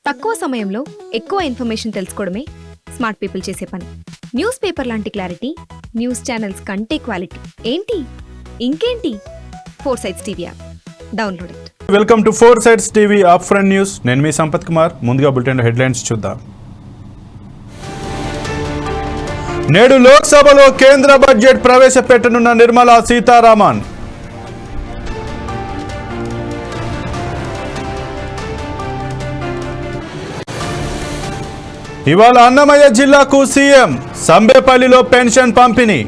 తక్కువ సమయంలో ఎక్కువ ఇన్ఫర్మేషన్ తెలుసుకోవడమే స్మార్ట్ పీపుల్ చేసే పని. న్యూస్ పేపర్ లాంటి క్లారిటీ, న్యూస్ ఛానల్స్ కంటే క్వాలిటీ. ఏంటి ఇంకేంటి? 4 Sides TV app download it. Welcome to 4 Sides TV up front news. నేను మీ సంపత్ కుమార్. ముందుగా బులెటిన్ హెడ్లైన్స్ చూద్దాం. నేడు లోక్సభలో కేంద్ర బడ్జెట్ ప్రవేశపెట్టనున్న నిర్మలా సీతారామన్. ఇవాళ అన్నమయ్య జిల్లాకు సీఎం, సంబేపల్లిలో పెన్షన్ పంపిణీ.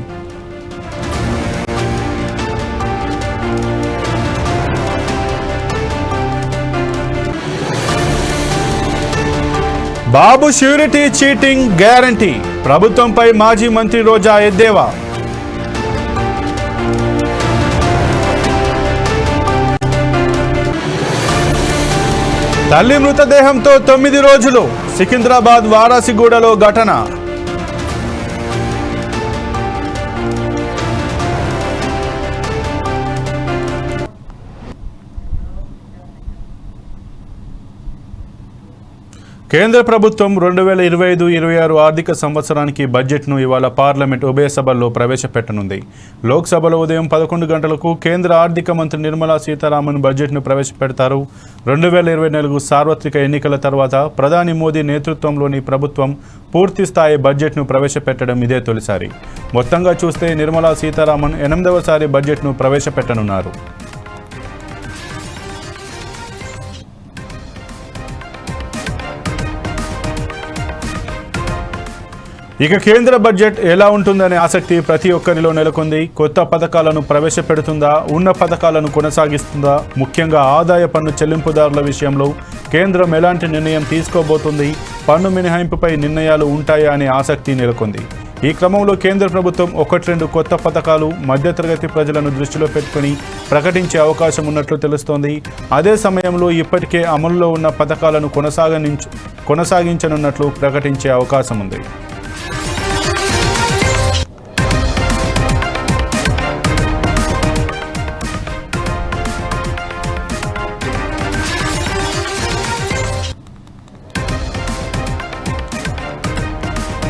బాబు ష్యూరిటీ చీటింగ్ గ్యారంటీ, ప్రభుత్వంపై మాజీ మంత్రి రోజా ఎద్దేవా. తల్లి మృతదేహంతో 9 రోజులు, సికింద్రాబాద్ వారాసిగూడలో ఘటన. కేంద్ర ప్రభుత్వం 2025-26 ఆర్థిక సంవత్సరానికి బడ్జెట్ను ఇవాళ పార్లమెంట్ ఉభయ సభల్లో ప్రవేశపెట్టనుంది. లోక్సభలో ఉదయం 11 గంటలకు కేంద్ర ఆర్థిక మంత్రి నిర్మలా సీతారామన్ బడ్జెట్ను ప్రవేశపెడతారు. 2024 సార్వత్రిక ఎన్నికల తర్వాత ప్రధాని మోదీ నేతృత్వంలోని ప్రభుత్వం పూర్తి స్థాయి బడ్జెట్ను ప్రవేశపెట్టడం ఇదే తొలిసారి. మొత్తంగా చూస్తే నిర్మలా సీతారామన్ 8వసారి బడ్జెట్ను ప్రవేశపెట్టనున్నారు. ఇక కేంద్ర బడ్జెట్ ఎలా ఉంటుందనే ఆసక్తి ప్రతి ఒక్కరిలో నెలకొంది. కొత్త పథకాలను ప్రవేశపెడుతుందా, ఉన్న పథకాలను కొనసాగిస్తుందా, ముఖ్యంగా ఆదాయ పన్ను చెల్లింపుదారుల విషయంలో కేంద్రం ఎలాంటి నిర్ణయం తీసుకోబోతుంది, పన్ను మినహాయింపుపై నిర్ణయాలు ఉంటాయా అనే ఆసక్తి నెలకొంది. ఈ క్రమంలో కేంద్ర ప్రభుత్వం 1-2 కొత్త పథకాలు మధ్యతరగతి ప్రజలను దృష్టిలో పెట్టుకుని ప్రకటించే అవకాశం ఉన్నట్లు తెలుస్తోంది. అదే సమయంలో ఇప్పటికే అమలులో ఉన్న పథకాలను కొనసాగించనున్నట్లు ప్రకటించే అవకాశం ఉంది.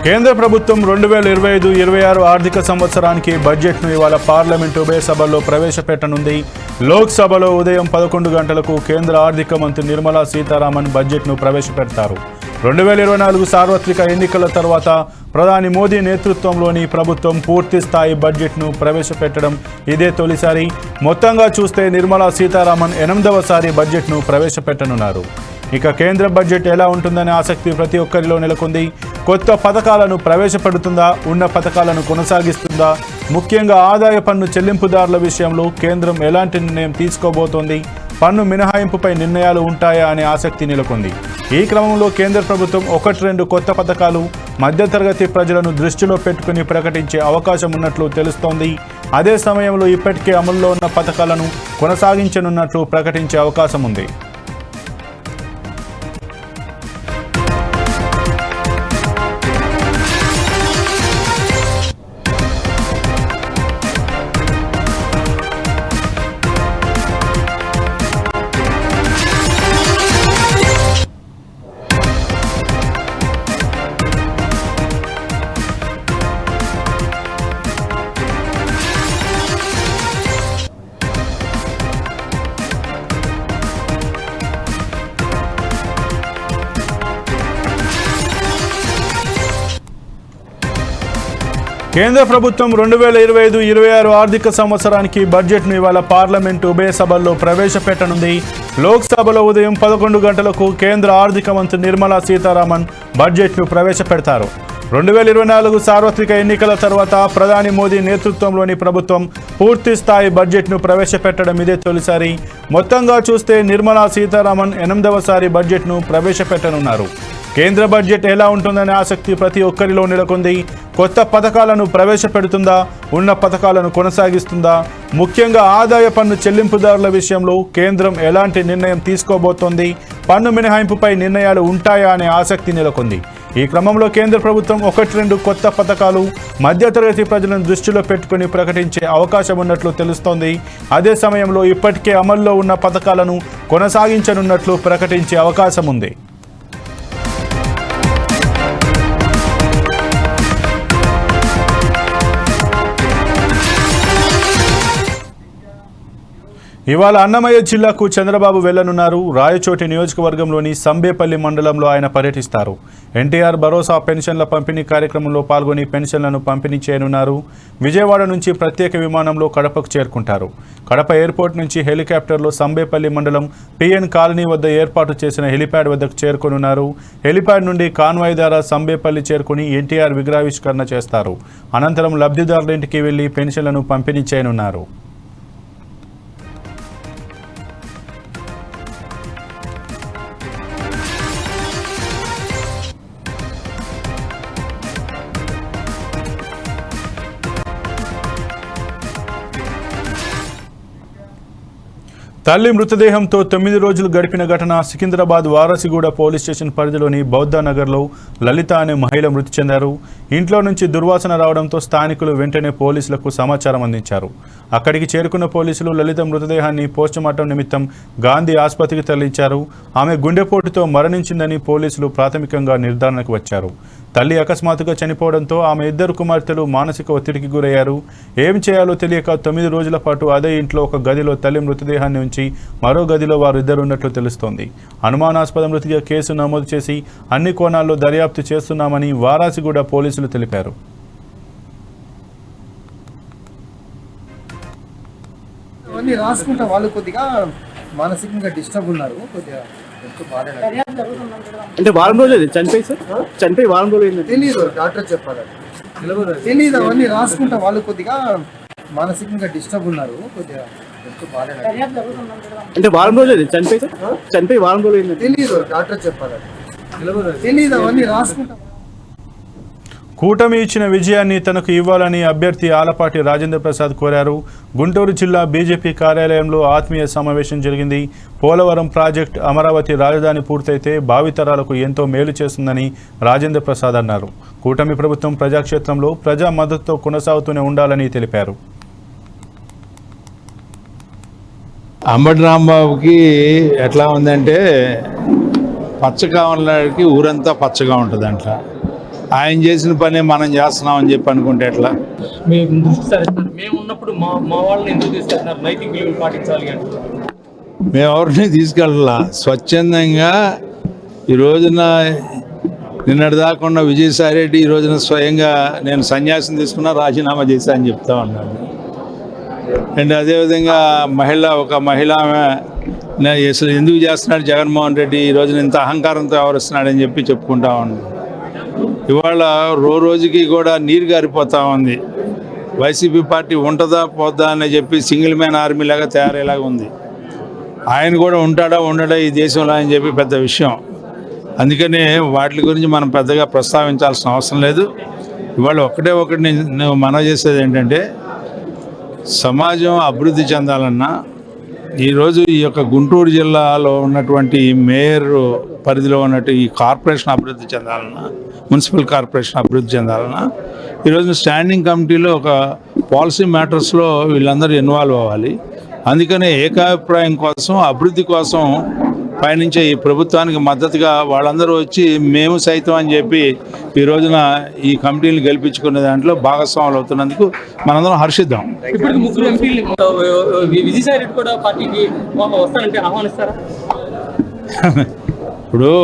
కేంద్ర ప్రభుత్వం 2025-26 ఆర్థిక సంవత్సరానికి బడ్జెట్ను ఇవాళ పార్లమెంట్ ఉభయ సభల్లో ప్రవేశపెట్టనుంది. లోక్సభలో ఉదయం 11 గంటలకు కేంద్ర ఆర్థిక మంత్రి నిర్మలా సీతారామన్ బడ్జెట్ను ప్రవేశపెడతారు. 2024 సార్వత్రిక ఎన్నికల తర్వాత ప్రధాని మోదీ నేతృత్వంలోని ప్రభుత్వం పూర్తి స్థాయి బడ్జెట్ను ప్రవేశపెట్టడం ఇదే తొలిసారి. మొత్తంగా చూస్తే నిర్మలా సీతారామన్ 8వసారి బడ్జెట్ను ప్రవేశపెట్టనున్నారు. ఇక కేంద్ర బడ్జెట్ ఎలా ఉంటుందనే ఆసక్తి ప్రతి ఒక్కరిలో నెలకొంది. కొత్త పథకాలను ప్రవేశపెడుతుందా, ఉన్న పథకాలను కొనసాగిస్తుందా, ముఖ్యంగా ఆదాయ పన్ను చెల్లింపుదారుల విషయంలో కేంద్రం ఎలాంటి నిర్ణయం తీసుకోబోతోంది, పన్ను మినహాయింపుపై నిర్ణయాలు ఉంటాయా అనే ఆసక్తి నెలకొంది. ఈ క్రమంలో కేంద్ర ప్రభుత్వం 1-2 కొత్త పథకాలు మధ్యతరగతి ప్రజలను దృష్టిలో పెట్టుకుని ప్రకటించే అవకాశం ఉన్నట్లు తెలుస్తోంది. అదే సమయంలో ఇప్పటికే అమల్లో ఉన్న పథకాలను కొనసాగించనున్నట్లు ప్రకటించే అవకాశం ఉంది. కేంద్ర ప్రభుత్వం 2025-26 ఆర్థిక సంవత్సరానికి బడ్జెట్ను ఇవాళ పార్లమెంటు ఉభయ సభల్లో ప్రవేశపెట్టనుంది. లోక్సభలో ఉదయం 11 గంటలకు కేంద్ర ఆర్థిక మంత్రి నిర్మలా సీతారామన్ బడ్జెట్ను ప్రవేశపెడతారు. 2024 సార్వత్రిక ఎన్నికల తర్వాత ప్రధాని మోదీ నేతృత్వంలోని ప్రభుత్వం పూర్తి స్థాయి బడ్జెట్ను ప్రవేశపెట్టడం ఇదే తొలిసారి. మొత్తంగా చూస్తే నిర్మలా సీతారామన్ 8వసారి బడ్జెట్ను ప్రవేశపెట్టనున్నారు. కేంద్ర బడ్జెట్ ఎలా ఉంటుందనే ఆసక్తి ప్రతి ఒక్కరిలో నెలకొంది. కొత్త పథకాలను ప్రవేశపెడుతుందా, ఉన్న పథకాలను కొనసాగిస్తుందా, ముఖ్యంగా ఆదాయ పన్ను చెల్లింపుదారుల విషయంలో కేంద్రం ఎలాంటి నిర్ణయం తీసుకోబోతోంది, పన్ను మినహాయింపుపై నిర్ణయాలు ఉంటాయా అనే ఆసక్తి నెలకొంది. ఈ క్రమంలో కేంద్ర ప్రభుత్వం 1-2 కొత్త పథకాలు మధ్యతరగతి ప్రజలను దృష్టిలో పెట్టుకుని ప్రకటించే అవకాశం ఉన్నట్లు తెలుస్తోంది. అదే సమయంలో ఇప్పటికే అమల్లో ఉన్న పథకాలను కొనసాగించనున్నట్లు ప్రకటించే అవకాశం ఉంది. ఇవాళ అన్నమయ్య జిల్లాకు చంద్రబాబు వెళ్లనున్నారు. రాయచోటి నియోజకవర్గంలోని సంబేపల్లి మండలంలో ఆయన పర్యటిస్తారు. ఎన్టీఆర్ భరోసా పెన్షన్ల పంపిణీ కార్యక్రమంలో పాల్గొని పెన్షన్లను పంపిణీ చేయనున్నారు. విజయవాడ నుంచి ప్రత్యేక విమానంలో కడపకు చేరుకుంటారు. కడప ఎయిర్పోర్ట్ నుంచి హెలికాప్టర్లో సంబేపల్లి మండలం పిఎన్ కాలనీ వద్ద ఏర్పాటు చేసిన హెలిప్యాడ్ వద్దకు చేరుకోనున్నారు. హెలిప్యాడ్ నుండి కాన్వాయ్ ద్వారా సంబేపల్లి చేరుకుని ఎన్టీఆర్ విగ్రహావిష్కరణ చేస్తారు. అనంతరం లబ్ధిదారుల ఇంటికి వెళ్లి పెన్షన్లను పంపిణీ చేయనున్నారు. తల్లి మృతదేహంతో 9 రోజులు గడిపిన ఘటన సికింద్రాబాద్ వారసిగూడ పోలీస్ స్టేషన్ పరిధిలోని బౌద్ధనగర్లో లలిత అనే మహిళ మృతి చెందారు. ఇంట్లో నుంచి దుర్వాసన రావడంతో స్థానికులు వెంటనే పోలీసులకు సమాచారం అందించారు. అక్కడికి చేరుకున్న పోలీసులు లలిత మృతదేహాన్ని పోస్టుమార్టం నిమిత్తం గాంధీ ఆసుపత్రికి తరలించారు. ఆమె గుండెపోటుతో మరణించిందని పోలీసులు ప్రాథమికంగా నిర్ధారణకు వచ్చారు. తల్లి అకస్మాత్తుగా చనిపోవడంతో ఆమె 2 కుమార్తెలు మానసిక ఒత్తిడికి గురయ్యారు. ఏం చేయాలో తెలియక 9 రోజుల పాటు అదే ఇంట్లో ఒక గదిలో తల్లి మృతదేహాన్ని ఉంచి మరో గదిలో వారిద్దరు ఉన్నట్లు తెలుస్తోంది. అనుమానాస్పద మృతిగా కేసు నమోదు చేసి అన్ని కోణాల్లో దర్యాప్తు చేస్తున్నామని వారాసిగూడ పోలీసులు తెలిపారు. రాసుకుంటా వాళ్ళు కొద్దిగా మానసికంగా డిస్టర్బ్ ఉన్నారు. కొద్దిగా అంటే వారం రోజులు చనిపోయి సార్ చనిపోయి వారం రోజులు తెలీదు, డాక్టర్ చెప్పాలి తెలీదు. అవన్నీ రాసుకుంటా వాళ్ళు కొద్దిగా మానసికంగా డిస్టర్బ్ ఉన్నారు. కొద్దిగా అంటే వారం రోజులు చనిపోయి సార్ చనిపోయి వారం రోజులు తెలీదు, డాక్టర్ చెప్పాలి తెలీదు. అవన్నీ రాసుకుంటా. కూటమి ఇచ్చిన విజయాన్ని తనకు ఇవ్వాలని అభ్యర్థి ఆలపాటి రాజేంద్ర ప్రసాద్ కోరారు. గుంటూరు జిల్లా బీజేపీ కార్యాలయంలో ఆత్మీయ సమావేశం జరిగింది. పోలవరం ప్రాజెక్టు అమరావతి రాజధాని పూర్తయితే భావితరాలకు ఎంతో మేలు చేస్తుందని రాజేంద్ర ప్రసాద్ అన్నారు. కూటమి ప్రభుత్వం ప్రజాక్షేత్రంలో ప్రజా మద్దతుతో కొనసాగుతూనే ఉండాలని తెలిపారు. అంబటి రాంబాబుకి ఎట్లా ఉందంటే పచ్చకావలకి ఊరంతా పచ్చగా ఉంటుంది అంట. ఆయన చేసిన పని మనం చేస్తున్నామని చెప్పి అనుకుంటే ఎట్లా? మేము దృష్టి సారిస్తారు. మేము ఉన్నప్పుడు మా వాళ్ళని ఎందుకు తీసుకెళ్తున్నారు? నైతిక విలువలు పాటించాలి అంటే మేము ఎవరిని తీసుకెళ్ళాల. స్వచ్ఛందంగా ఈ రోజున నిన్నటి దాకా విజయసాయి రెడ్డి ఈ రోజున స్వయంగా నేను సన్యాసం తీసుకున్నా, రాజీనామా చేశా అని చెప్తా ఉన్నాను. అండ్ అదేవిధంగా ఒక మహిళ అసలు ఎందుకు చేస్తున్నాడు జగన్మోహన్ రెడ్డి ఈ రోజున ఇంత అహంకారంతో వ్యవహరిస్తున్నాడని చెప్పి చెప్పుకుంటా ఉన్నాను. ఇవాళ రోజుకి కూడా నీరు గారిపోతూ ఉంది. వైసీపీ పార్టీ ఉంటుందా పోద్దా అని చెప్పి సింగిల్ మ్యాన్ ఆర్మీ లాగా తయారయ్యేలాగా ఉంది. ఆయన కూడా ఉంటాడా ఉండడా ఈ దేశంలో అని చెప్పి పెద్ద విషయం. అందుకనే వాటి గురించి మనం పెద్దగా ప్రస్తావించాల్సిన అవసరం లేదు. ఇవాళ ఒకటి నేను మనవి చేసేది ఏంటంటే, సమాజం అభివృద్ధి చెందాలన్నా ఈరోజు ఈ యొక్క గుంటూరు జిల్లాలో ఉన్నటువంటి మేయర్ పరిధిలో ఉన్నట్టు ఈ కార్పొరేషన్ అభివృద్ధి చెందాలన్నా, మున్సిపల్ కార్పొరేషన్ అభివృద్ధి చెందాలన్నా ఈరోజు స్టాండింగ్ కమిటీలో ఒక పాలసీ మ్యాటర్స్లో వీళ్ళందరూ ఇన్వాల్వ్ అవ్వాలి. అందుకనే ఏకాభిప్రాయం కోసం, అభివృద్ధి కోసం పయనించే ఈ ప్రభుత్వానికి మద్దతుగా వాళ్ళందరూ వచ్చి మేము సైతం అని చెప్పి ఈ రోజున ఈ కమిటీలు గెలిపించుకునే దాంట్లో భాగస్వాములు అవుతున్నందుకు మనందరం హర్షిద్దాం. ఇప్పుడు ముగ్గురు ఎంపీలు విజయసాయి రెడ్డి కూడా పార్టీకి వస్తానంటే ఆహ్వానిస్తారా? ఇప్పుడు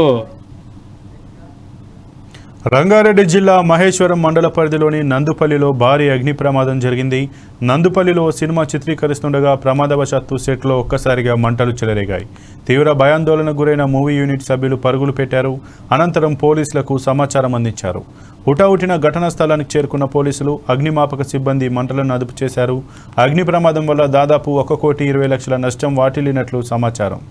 రంగారెడ్డి జిల్లా మహేశ్వరం మండల పరిధిలోని నందుపల్లిలో భారీ అగ్ని ప్రమాదం జరిగింది. నందుపల్లిలో సినిమా చిత్రీకరిస్తుండగా ప్రమాదవశాత్తు సెట్లో ఒక్కసారిగా మంటలు చెలరేగాయి. తీవ్ర భయాందోళనకు గురైన మూవీ యూనిట్ సభ్యులు పరుగులు పెట్టారు. అనంతరం పోలీసులకు సమాచారం అందించారు. హుటాహుటిన ఘటనా స్థలానికి చేరుకున్న పోలీసులు, అగ్నిమాపక సిబ్బంది మంటలను అదుపు చేశారు. అగ్ని ప్రమాదం వల్ల దాదాపు 1,20,00,000 నష్టం వాటిల్లినట్లు సమాచారం.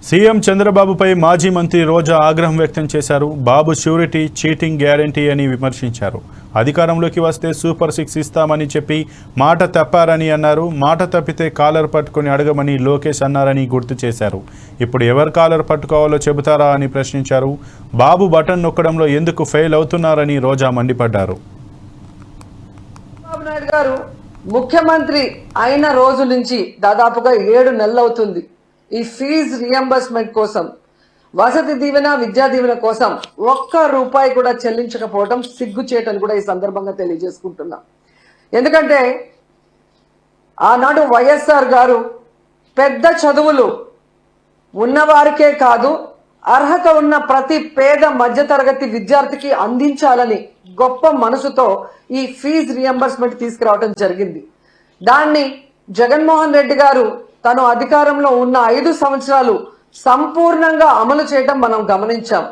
సీఎం చంద్రబాబుపై మాజీ మంత్రి రోజా ఆగ్రహం వ్యక్తం చేశారు. బాబు ష్యూరిటీ, చీటింగ్ గ్యారంటీ అని విమర్శించారు. అధికారంలోకి వస్తే సూపర్ 6 ఇస్తామని చెప్పి మాట తప్పారని అన్నారు. మాట తప్పితే కాలర్ పట్టుకొని అడగమని లోకేష్ అన్నారని గుర్తు చేశారు. ఇప్పుడు ఎవరు కాలర్ పట్టుకోవాలో చెబుతారా అని ప్రశ్నించారు. బాబు బటన్ నొక్కడంలో ఎందుకు ఫెయిల్ అవుతున్నారని రోజా మండిపడ్డారు. ముఖ్యమంత్రి అయిన రోజు నుంచి దాదాపుగా 7 నెలలు అవుతుంది ఈ ఫీజు రియంబర్స్మెంట్ కోసం, వసతి దీవెన, విద్యా దీవెన కోసం ఒక్క రూపాయి కూడా చెల్లించకపోవడం సిగ్గుచేటని కూడా ఈ సందర్భంగా తెలియజేసుకుంటున్నా. ఎందుకంటే ఆనాడు వైఎస్ఆర్ గారు పెద్ద చదువులు ఉన్నవారికే కాదు, అర్హత ఉన్న ప్రతి పేద మధ్యతరగతి విద్యార్థికి అందించాలని గొప్ప మనసుతో ఈ ఫీజు రియంబర్స్మెంట్ తీసుకురావడం జరిగింది. దాన్ని జగన్మోహన్ రెడ్డి గారు తను అధికారంలో ఉన్న 5 సంవత్సరాలు సంపూర్ణంగా అమలు చేయడం మనం గమనించాం.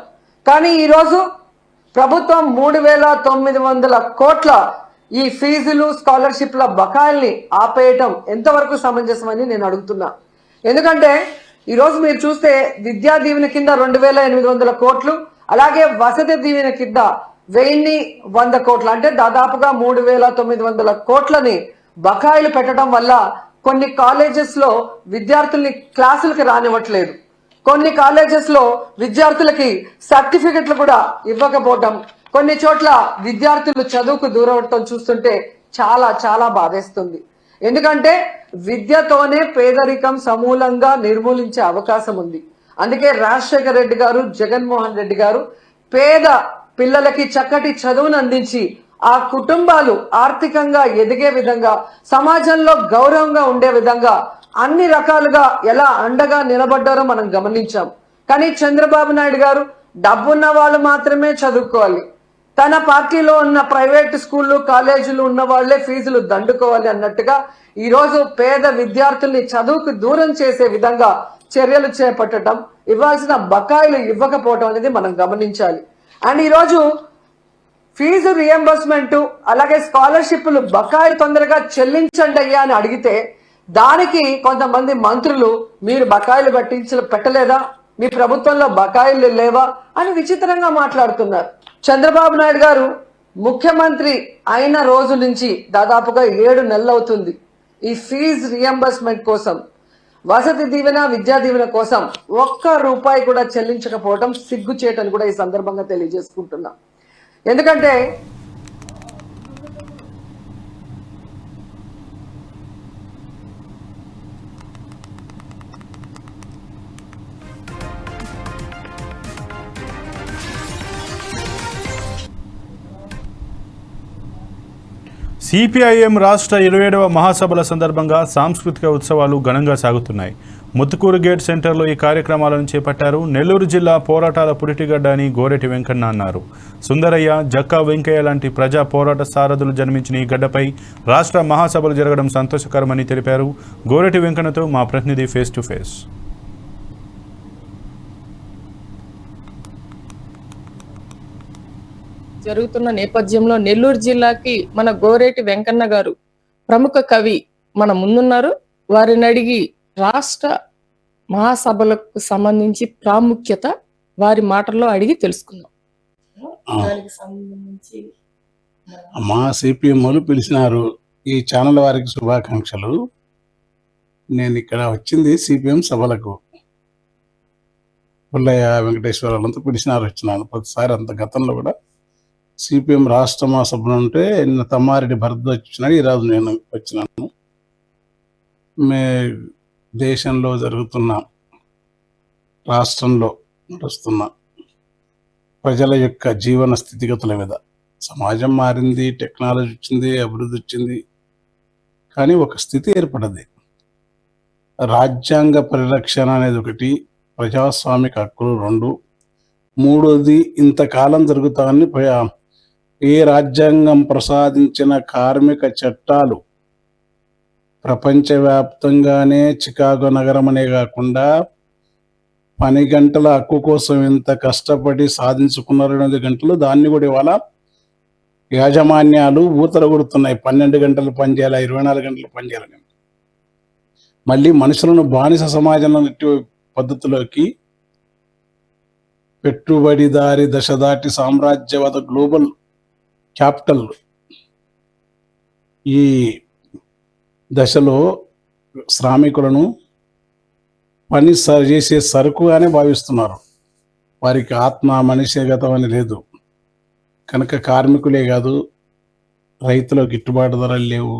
కానీ ఈరోజు ప్రభుత్వం 3,900 కోట్ల ఈ ఫీజులు, స్కాలర్షిప్ల బకాయిల్ని ఆపేయటం ఎంతవరకు సమంజసమని నేను అడుగుతున్నా. ఎందుకంటే ఈరోజు మీరు చూస్తే విద్యా దీవెన కింద 2,800 కోట్లు, అలాగే వసతి దీవెన కింద 1,100 కోట్లు, అంటే దాదాపుగా 3,900 కోట్లని బకాయిలు పెట్టడం వల్ల కొన్ని కాలేజెస్ లో విద్యార్థుల్ని క్లాసులకి రానివ్వట్లేదు, కొన్ని కాలేజెస్ లో విద్యార్థులకి సర్టిఫికెట్లు కూడా ఇవ్వకపోవడం, కొన్ని చోట్ల విద్యార్థులు చదువుకు దూరవడం చూస్తుంటే చాలా చాలా బాధేస్తుంది. ఎందుకంటే విద్యతోనే పేదరికం సమూలంగా నిర్మూలించే అవకాశం ఉంది. అందుకే రాజశేఖర రెడ్డి గారు, జగన్మోహన్ రెడ్డి గారు పేద పిల్లలకి చక్కటి చదువును అందించి ఆ కుటుంబాలు ఆర్థికంగా ఎదిగే విధంగా, సమాజంలో గౌరవంగా ఉండే విధంగా అన్ని రకాలుగా ఎలా అండగా నిలబడ్డారో మనం గమనించాం. కానీ చంద్రబాబు నాయుడు గారు డబ్బున్న వాళ్ళు మాత్రమే చదువుకోవాలి, తన పార్టీలో ఉన్న ప్రైవేట్ స్కూళ్ళు, కాలేజీలు ఉన్న వాళ్లే ఫీజులు దండుకోవాలి అన్నట్టుగా ఈరోజు పేద విద్యార్థుల్ని చదువుకు దూరం చేసే విధంగా చర్యలు చేపట్టడం, ఇవ్వాల్సిన బకాయిలు ఇవ్వకపోవడం అనేది మనం గమనించాలి. అండ్ ఈరోజు ఫీజు రియంబర్స్మెంట్ అలాగే స్కాలర్షిప్లు బకాయిలు తొందరగా చెల్లించండి అయ్యా అని అడిగితే దానికి కొంతమంది మంత్రులు మీరు బకాయిలు పెట్టలేదా, మీ ప్రభుత్వంలో బకాయిలు లేవా అని విచిత్రంగా మాట్లాడుతున్నారు. చంద్రబాబు నాయుడు గారు ముఖ్యమంత్రి అయిన రోజు నుంచి దాదాపుగా 7 నెలలు అవుతుంది ఈ ఫీజు రియంబర్స్మెంట్ కోసం, వసతి దీవెన, విద్యా దీవెన కోసం ఒక్క రూపాయి కూడా చెల్లించకపోవడం సిగ్గుచేటని కూడా ఈ సందర్భంగా తెలియజేసుకుంటున్నా. ఎందుకంటే సిపిఐఎం రాష్ట్ర 27వ మహాసభల సందర్భంగా సాంస్కృతిక ఉత్సవాలు ఘనంగా సాగుతున్నాయి. ముత్తుకూరు గేట్ సెంటర్లో ఈ కార్యక్రమాలను చేపట్టారు. నెల్లూరు జిల్లా పోరాటాల పురిటిగడ్డ అని గోరెటి వెంకన్న అన్నారు. సుందరయ్య, జక్కా వెంకయ్య లాంటి ప్రజా పోరాట సారథులు జన్మించిన ఈ గడ్డపై రాష్ట్ర మహాసభలు జరగడం సంతోషకరమని తెలిపారు. గోరెటి వెంకన్నతో మా ప్రతినిధి ఫేస్ టు ఫేస్. జరుగుతున్న నేపథ్యంలో నెల్లూరు జిల్లాకి మన గోరేటి వెంకన్న గారు ప్రముఖ కవి మన ముందున్నారు. వారిని అడిగి రాష్ట్ర మహాసభలకు సంబంధించి ప్రాముఖ్యత వారి మాటల్లో అడిగి తెలుసుకుందాం. దానికి సంబంధించి మా సిపిఎం వాళ్ళు పిలిచినారు. ఈ ఛానల్ వారికి శుభాకాంక్షలు. నేను ఇక్కడ వచ్చింది సిపిఎం సభలకు. పుల్లయ్య, వెంకటేశ్వరాలంతా పిలిచినారు, వచ్చినాను. ప్రతిసారి అంత గతంలో కూడా సిపిఎం రాష్ట్ర మహాసభలు ఉంటే నిన్న తమ్మారెడ్డి భరద్వాజ్ వచ్చినాడు, ఈరోజు నేను వచ్చినాను. దేశంలో జరుగుతున్న, రాష్ట్రంలో నడుస్తున్న ప్రజల యొక్క జీవన స్థితిగతుల మీద, సమాజం మారింది, టెక్నాలజీ వచ్చింది, అభివృద్ధి వచ్చింది, కానీ ఒక స్థితి ఏర్పడది. రాజ్యాంగ పరిరక్షణ అనేది ఒకటి, ప్రజాస్వామిక హక్కులు 2, మూడోది ఇంతకాలం జరుగుతాయని ఏ రాజ్యాంగం ప్రసాదించిన కార్మిక చట్టాలు ప్రపంచవ్యాప్తంగానే చికాగో నగరం అనే కాకుండా 10 గంటల హక్కు కోసం ఎంత కష్టపడి సాధించుకున్నారు 8 గంటలు, దాన్ని కూడా ఇవాళ యాజమాన్యాలు ఊతర కొడుతున్నాయి. 12 గంటలు పనిచేయాలి, 24 గంటలు పనిచేయాలని. మళ్ళీ మనుషులను బానిస సమాజంలో పద్ధతిలోకి పెట్టుబడిదారి దశ దాటి సామ్రాజ్యవాద గ్లోబల్ క్యాపిటల్ ఈ దశలో శ్రామికులను పని చేసే సరుకుగానే భావిస్తున్నారు. వారికి ఆత్మ, మనిషిగతం అని లేదు. కనుక కార్మికులే కాదు, రైతులకు గిట్టుబాటు ధరలు లేవు,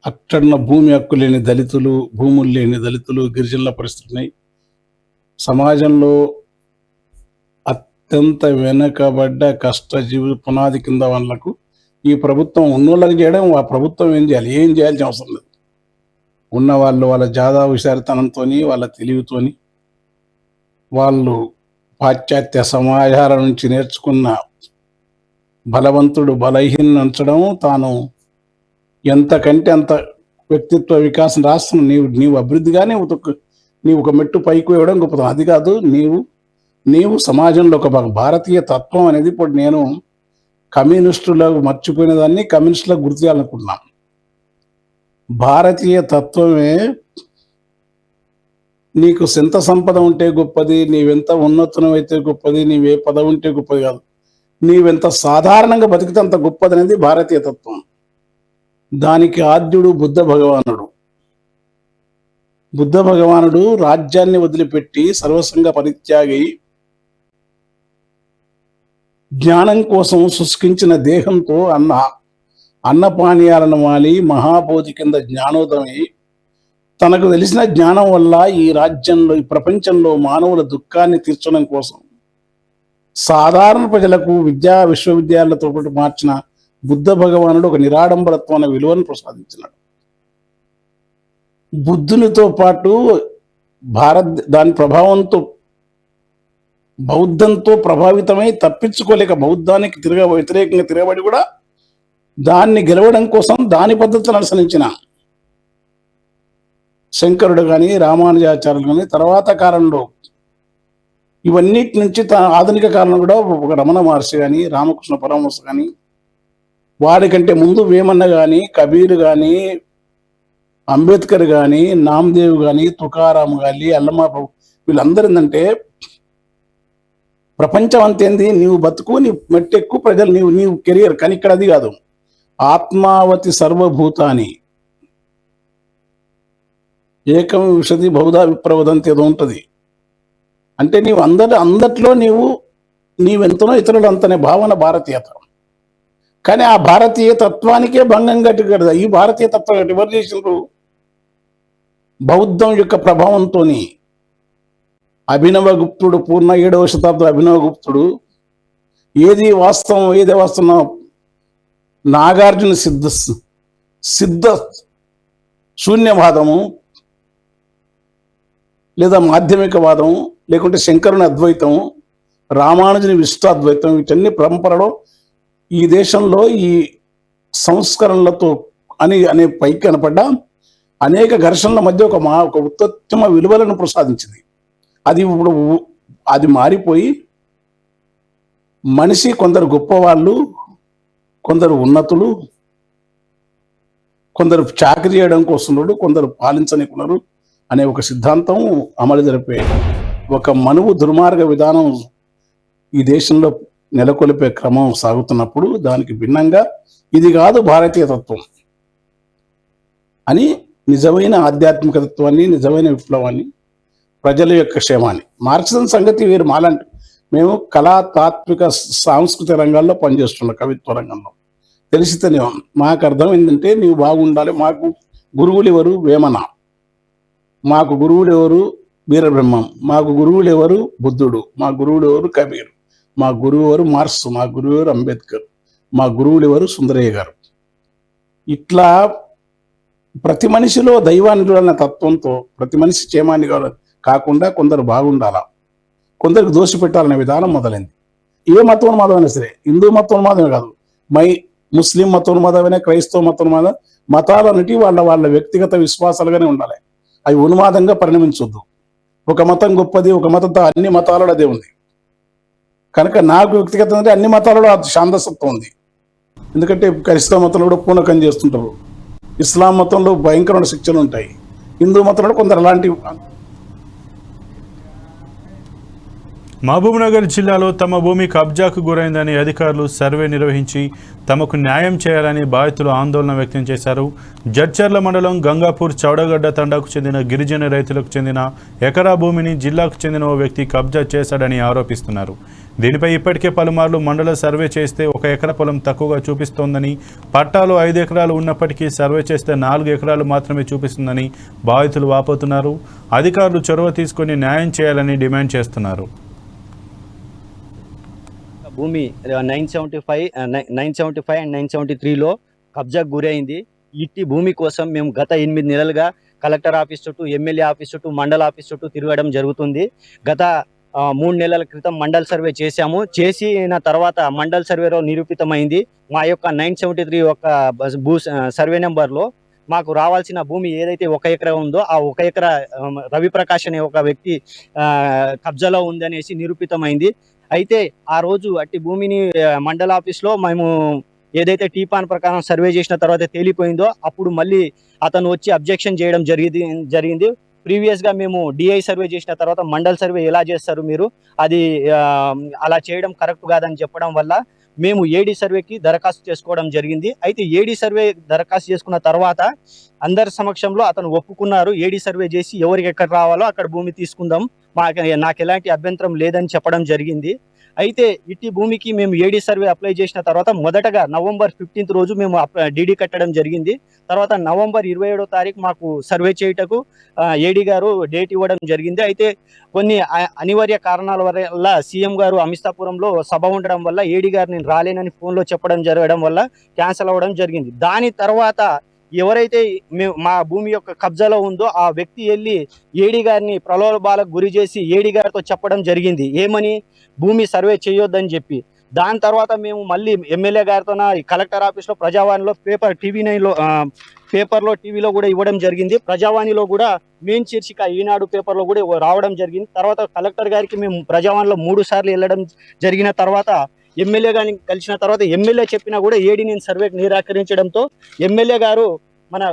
అట్టడున్న భూమి హక్కు లేని దళితులు, భూములు లేని దళితులు, గిరిజనుల పరిస్థితున్నాయి. సమాజంలో అత్యంత వెనుకబడ్డ కష్టజీవి పునాది కింద వాళ్ళకు ఈ ప్రభుత్వం ఉన్నోళ్ళకి చేయడం, ఆ ప్రభుత్వం ఏం చేయాల్సిన అవసరం లేదు. ఉన్న వాళ్ళు వాళ్ళ జాదా హుషారితనంతో, వాళ్ళ తెలివితోని, వాళ్ళు పాశ్చాత్య సమాజాల నుంచి నేర్చుకున్న బలవంతుడు బలహీనంచడం, తాను ఎంతకంటే అంత వ్యక్తిత్వ వికాసం రాష్ట్రం నీవు అభివృద్ధిగా నీవు ఒక మెట్టు పైకి ఇవ్వడం గొప్పతనం. అది కాదు, నీవు సమాజంలో ఒక భారతీయ తత్వం అనేది ఇప్పుడు నేను కమ్యూనిస్టులకు మర్చిపోయిన దాన్ని కమ్యూనిస్టులకు గుర్తు చేయాలనుకుంటున్నాను. భారతీయ తత్వమే నీకు ఎంత సంపద ఉంటే గొప్పది, నీవెంత ఉన్నతం అయితే గొప్పది, నీవే పదవి ఉంటే గొప్పది కాదు, నీవెంత సాధారణంగా బతికితే అంత గొప్పది అనేది భారతీయ తత్వం. దానికి ఆద్యుడు బుద్ధ భగవానుడు. బుద్ధ భగవానుడు రాజ్యాన్ని వదిలిపెట్టి సర్వసంగ పరిత్యాగి జ్ఞానం కోసం శుష్కించిన దేహంతో అన్నపానీయాలను మాలి మహాబోధి కింద జ్ఞానోదమై తనకు తెలిసిన జ్ఞానం వల్ల ఈ రాజ్యంలో, ఈ ప్రపంచంలో మానవుల దుఃఖాన్ని తీర్చడం కోసం సాధారణ ప్రజలకు విశ్వవిద్యాలయాలతో పాటు మార్చిన బుద్ధ భగవానుడు ఒక నిరాడంబరత్వ విలువను ప్రసాదించినాడు. బుద్ధునితో పాటు దాని ప్రభావంతో బౌద్ధంతో ప్రభావితమై తప్పించుకోలేక బౌద్ధానికి వ్యతిరేకంగా తిరగబడి కూడా దాన్ని గెలవడం కోసం దాని పద్ధతులను అనుసరించిన శంకరుడు కానీ రామానుజాచార్యులు కానీ తర్వాత కాలంలో ఇవన్నిటి నుంచి ఆధునిక కాలంలో కూడా ఒక రమణ మహర్షి కానీ రామకృష్ణ పరమహంస కానీ వాడికంటే ముందు వేమన్న కానీ కబీర్ కానీ అంబేద్కర్ కానీ నామదేవ్ కానీ తుకారాం కానీ అల్లమా వీళ్ళందరూ ఏంటంటే ప్రపంచం అంతేంది, నీవు బతుకు, నీ మెట్టెక్కు, ప్రజలు నీవు కెరియర్. కానీ ఇక్కడ అది కాదు. ఆత్మావతి సర్వభూతాని ఏకం విశది బహుధా విప్రవదంతి ఏదో ఉంటుంది. అంటే నీవు అందట్లో నీవెంతనో ఇతరులు అంతనే భావన భారతీయత. కానీ ఆ భారతీయ తత్వానికే భంగం కట్టుకూడదు. ఈ భారతీయ తత్వం ఎవరు చేసినారు? బౌద్ధం యొక్క ప్రభావంతో అభినవగుప్తుడు, పూర్ణ 7వ శతాబ్దం అభినవగుప్తుడు ఏది వాస్తవం నాగార్జున సిద్ధ శూన్యవాదము, లేదా మాధ్యమికవాదం, లేకుంటే శంకరుని అద్వైతము, రామానుజుని విశిష్టాద్వైతం, వీటన్ని పరంపరలో ఈ దేశంలో ఈ సంస్కరణలతో అనే పైకి కనపడ్డ అనేక ఘర్షణల మధ్య ఒక ఉత్తమ విలువలను ప్రసాదించింది. అది మారిపోయి మనిషి కొందరు గొప్పవాళ్ళు, కొందరు ఉన్నతులు, కొందరు చాకరీ చేయడం కోసం, కొందరు పాలించనికున్నారు అనే ఒక సిద్ధాంతం అమలు జరిపే ఒక మనువు దుర్మార్గ విధానం ఈ దేశంలో నెలకొల్పే క్రమం సాగుతున్నప్పుడు దానికి భిన్నంగా ఇది కాదు భారతీయ తత్వం అని నిజమైన ఆధ్యాత్మిక తత్వాన్ని, నిజమైన విప్లవాన్ని, ప్రజల యొక్క క్షేమాన్ని మార్క్సిజం సంగతి వేరు. మేము కళా, తాత్విక, సాంస్కృతిక రంగాల్లో పనిచేస్తున్నాం. కవిత్వ రంగంలో తెలిసితేనే మాకు అర్థం ఏంటంటే నీవు బాగుండాలి. మాకు గురువులు ఎవరు? వేమన. మాకు గురువులు ఎవరు? వీరబ్రహ్మం. మాకు గురువులు ఎవరు? బుద్ధుడు. మా గురువులు ఎవరు? కబీర్. మా గురువు ఎవరు? మార్క్స్. మా గురువు ఎవరు? అంబేద్కర్. మా గురువులు ఎవరు? సుందరయ్య గారు. ఇట్లా ప్రతి మనిషిలో దైవాన్ని చూడాలన్న తత్వంతో ప్రతి మనిషి క్షేమాన్ని కాకుండా కొందరు బాగుండాలా, కొందరికి దోషి పెట్టాలనే విధానం మొదలైంది. ఏ మతోన్మాదమైనా సరే, హిందూ మతోన్మాదమే కాదు, ముస్లిం మతోన్మాదమైనా, క్రైస్తవ మతోన్మాదం, మతాలన్నిటి వాళ్ళ వ్యక్తిగత విశ్వాసాలుగానే ఉండాలి. అవి ఉన్మాదంగా పరిణమించొద్దు. ఒక మతం గొప్పది, ఒక మతంతో అన్ని మతాలలో అదే ఉంది. కనుక నాకు వ్యక్తిగతంగా అంటే అన్ని మతాలలో శాంతసత్వం ఉంది. ఎందుకంటే క్రైస్తవ మతంలో కూడా పూనకం చేస్తుంటారు, ఇస్లాం మతంలో భయంకరమైన శిక్షలు ఉంటాయి, హిందూ మతంలో కొందరు అలాంటి మహబూబ్నగర్ జిల్లాలో తమ భూమి కబ్జాకు గురైందని అధికారులు సర్వే నిర్వహించి తమకు న్యాయం చేయాలని బాధితులు ఆందోళన వ్యక్తం చేశారు. జడ్చర్ల మండలం గంగాపూర్ చౌడగడ్డ తండాకు చెందిన గిరిజన రైతులకు చెందిన ఎకరా భూమిని జిల్లాకు చెందిన ఓ వ్యక్తి కబ్జా చేశాడని ఆరోపిస్తున్నారు. దీనిపై ఇప్పటికే పలుమార్లు మండల సర్వే చేస్తే 1 ఎకరా పొలం తక్కువగా చూపిస్తోందని, పట్టాలు 5 ఎకరాలు ఉన్నప్పటికీ సర్వే చేస్తే 4 ఎకరాలు మాత్రమే చూపిస్తుందని బాధితులు వాపోతున్నారు. అధికారులు చొరవ తీసుకొని న్యాయం చేయాలని డిమాండ్ చేస్తున్నారు. భూమి 975 అండ్ 973లో కబ్జాకు గురైంది. ఇట్టి భూమి కోసం మేము గత 8 నెలలుగా కలెక్టర్ ఆఫీస్ చుట్టూ, ఎమ్మెల్యే ఆఫీస్ చుట్టూ, మండల ఆఫీస్ చుట్టూ తిరగడం జరుగుతుంది. గత 3 నెలల క్రితం మండల్ సర్వే చేసిన తర్వాత మండల్ సర్వేలో నిరూపితమైంది మా యొక్క 973 భూ సర్వే నెంబర్లో మాకు రావాల్సిన భూమి ఏదైతే 1 ఎకరా ఉందో ఆ 1 ఎకరా రవిప్రకాష్ అనే ఒక వ్యక్తి కబ్జాలో ఉందనేసి నిరూపితమైంది. అయితే ఆ రోజు అట్టి భూమిని మండల ఆఫీస్లో మేము ఏదైతే టీపాన్ ప్రకారం సర్వే చేసిన తర్వాత తేలిపోయిందో అప్పుడు మళ్ళీ అతను వచ్చి అబ్జెక్షన్ చేయడం జరిగింది. ప్రీవియస్గా మేము డిఐ సర్వే చేసిన తర్వాత మండల్ సర్వే ఎలా చేస్తారు మీరు, అది అలా చేయడం కరెక్ట్ కాదని చెప్పడం వల్ల మేము ఏడీ సర్వేకి దరఖాస్తు చేసుకోవడం జరిగింది. అయితే ఏడీ సర్వే దరఖాస్తు చేసుకున్న తర్వాత అందరి సమక్షంలో అతను ఒప్పుకున్నారు. ఏడీ సర్వే చేసి ఎవరికి ఎక్కడ రావాలో అక్కడ భూమి తీసుకుందాం, నాకు ఎలాంటి అభ్యంతరం లేదని చెప్పడం జరిగింది. అయితే ఇట్టి భూమికి మేము ఏడీ సర్వే అప్లై చేసిన తర్వాత మొదటగా November 15th రోజు మేము డీడీ కట్టడం జరిగింది. తర్వాత November 27వ తారీఖు మాకు సర్వే చేయటకు ఏడీ గారు డేట్ ఇవ్వడం జరిగింది. అయితే కొన్ని అనివార్య కారణాల వల్ల సీఎం గారు అమిస్తాపురంలో సభ ఉండడం వల్ల ఏడీ గారు నేను రాలేనని ఫోన్లో చెప్పడం జరగడం వల్ల క్యాన్సిల్ అవ్వడం జరిగింది. దాని తర్వాత ఎవరైతే మా భూమి యొక్క కబ్జాలో ఉందో ఆ వ్యక్తి వెళ్ళి ఏడీ గారిని ప్రలోభాలకు గురి చేసి ఏడీ గారితో చెప్పడం జరిగింది, ఏమని భూమి సర్వే చేయొద్దని చెప్పి. దాని తర్వాత మేము మళ్ళీ ఎమ్మెల్యే గారితో కలెక్టర్ ఆఫీస్లో, ప్రజావాణిలో, టీవీలో కూడా ఇవ్వడం జరిగింది. ప్రజావాణిలో కూడా మెయిన్ శీర్షిక ఈనాడు పేపర్లో కూడా రావడం జరిగింది. తర్వాత కలెక్టర్ గారికి మేము ప్రజావాణిలో 3 సార్లు వెళ్ళడం జరిగిన తర్వాత ఎమ్మెల్యే గారిని కలిసిన తర్వాత ఎమ్మెల్యే చెప్పినా కూడా ఏడీ నేను సర్వేకి నిరాకరించడంతో ఎమ్మెల్యే గారు మన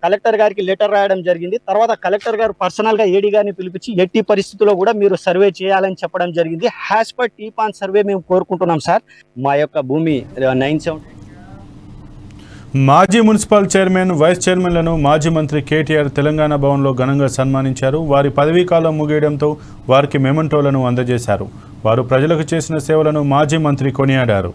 కలెక్టర్ గారికి లెటర్ రాయడం జరిగింది. తర్వాత కలెక్టర్ గారు పర్సనల్గా ఏడీ గారిని పిలిపించి ఎట్టి పరిస్థితుల్లో కూడా మీరు సర్వే చేయాలని చెప్పడం జరిగింది. హ్యాస్ పర్ టీపాన్ సర్వే మేము కోరుకుంటున్నాం సార్. మా యొక్క భూమి 970. మాజీ మున్సిపల్ చైర్మన్, వైస్ చైర్మన్లను మాజీ మంత్రి కేటీఆర్ తెలంగాణ భవన్లో ఘనంగా సన్మానించారు. వారి పదవీ కాలం ముగియడంతో వారికి మెమెంటోలను అందజేశారు. వారు ప్రజలకు చేసిన సేవలను మాజీ మంత్రి కొనియాడారు.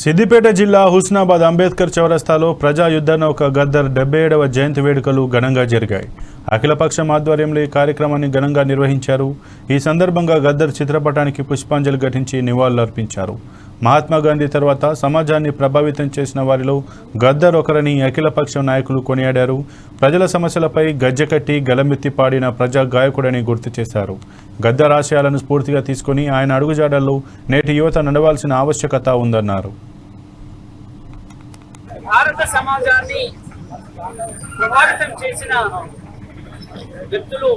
సిద్దిపేట జిల్లా హుస్నాబాద్ అంబేద్కర్ చౌరస్తాలో ప్రజా యుద్ధ నౌక గద్దర్ 77వ జయంతి వేడుకలు ఘనంగా జరిగాయి. అఖిలపక్షం ఆధ్వర్యంలో ఈ కార్యక్రమాన్ని ఘనంగా నిర్వహించారు. ఈ సందర్భంగా గద్దర్ చిత్రపటానికి పుష్పాంజలి ఘటించి నివాళులర్పించారు. మహాత్మా గాంధీ తర్వాత సమాజాన్ని ప్రభావితం చేసిన వారిలో గద్దర్ ఒకరని అఖిలపక్షం నాయకులు కొనియాడారు. ప్రజల సమస్యలపై గజ్జెకట్టి గలమెత్తి పాడిన ప్రజా గాయకుడని గుర్తు చేశారు. గద్దర్ ఆశయాలను స్ఫూర్తిగా తీసుకుని ఆయన అడుగుజాడల్లో నేటి యువత నడవాల్సిన ఆవశ్యకత ఉందన్నారు. భారత సమాజాన్ని ప్రభావితం చేసిన వ్యక్తులు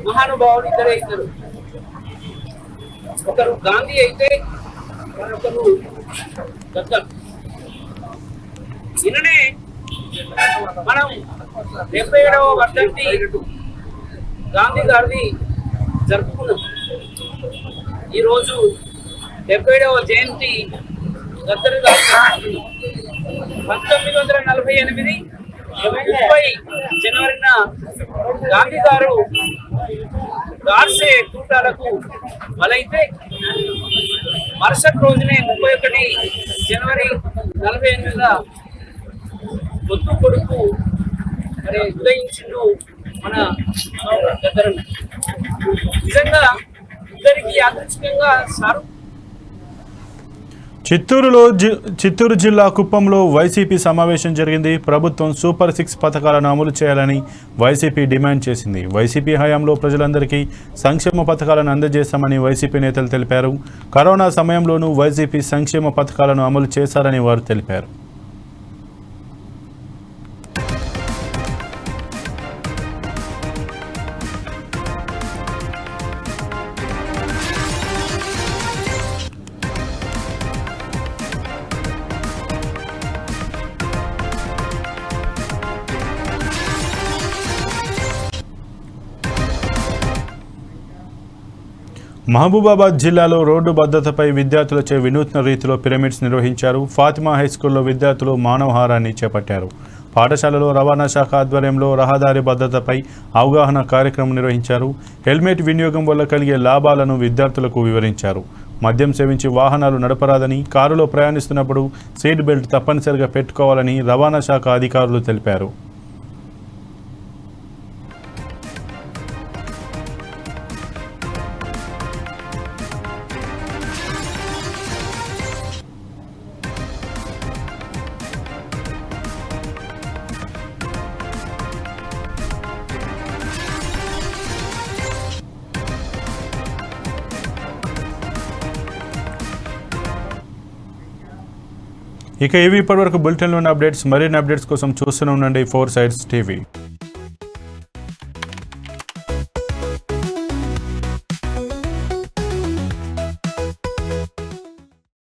మహానుభావులు ఇద్దరు. ఒకరు గాంధీ అయితే మరొకరు గద్దర్. నిన్ననే మనం 77వ వర్ధంతి గాంధీ గారిని జరుపుకున్నాం. ఈరోజు 77వ జయంతి గద్దర్ గారి 1948 30 జనవరిన గాంధీ గారు గాడ్సే కూటాలకు బలైతే మరుసటి రోజునే 31 జనవరి 48 పొద్దు కొడుకు మరి ఉదయించిండు మన గద్దర్. నిజంగా ఇద్దరికి యాదృచ్ఛికంగా సారు చిత్తూరు జిల్లా కుప్పంలో వైసీపీ సమావేశం జరిగింది. ప్రభుత్వం సూపర్ 6 పథకాలను అమలు చేయాలని వైసీపీ డిమాండ్ చేసింది. వైసీపీ హయాంలో ప్రజలందరికీ సంక్షేమ పథకాలను అందజేస్తామని వైసీపీ నేతలు తెలిపారు. కరోనా సమయంలోనూ వైసీపీ సంక్షేమ పథకాలను అమలు చేశారని వారు తెలిపారు. మహబూబాబాద్ జిల్లాలో రోడ్డు భద్రతపై విద్యార్థులచే వినూత్న రీతిలో పిరమిడ్స్ నిర్వహించారు. ఫాతిమా హైస్కూల్లో విద్యార్థులు మానవహారాన్ని చేపట్టారు. పాఠశాలలో రవాణా శాఖ ఆధ్వర్యంలో రహదారి భద్రతపై అవగాహన కార్యక్రమం నిర్వహించారు. హెల్మెట్ వినియోగం వల్ల కలిగే లాభాలను విద్యార్థులకు వివరించారు. మద్యం సేవించి వాహనాలు నడపరాదని, కారులో ప్రయాణిస్తున్నప్పుడు సీట్ బెల్ట్ తప్పనిసరిగా పెట్టుకోవాలని రవాణా శాఖ అధికారులు తెలిపారు. ఇక ఇవి ఇప్పటివరకు బులెటిన్లోని అప్డేట్స్. మరిన్ని అప్డేట్స్ కోసం చూస్తూనే ఉండండి 4 Sides TV.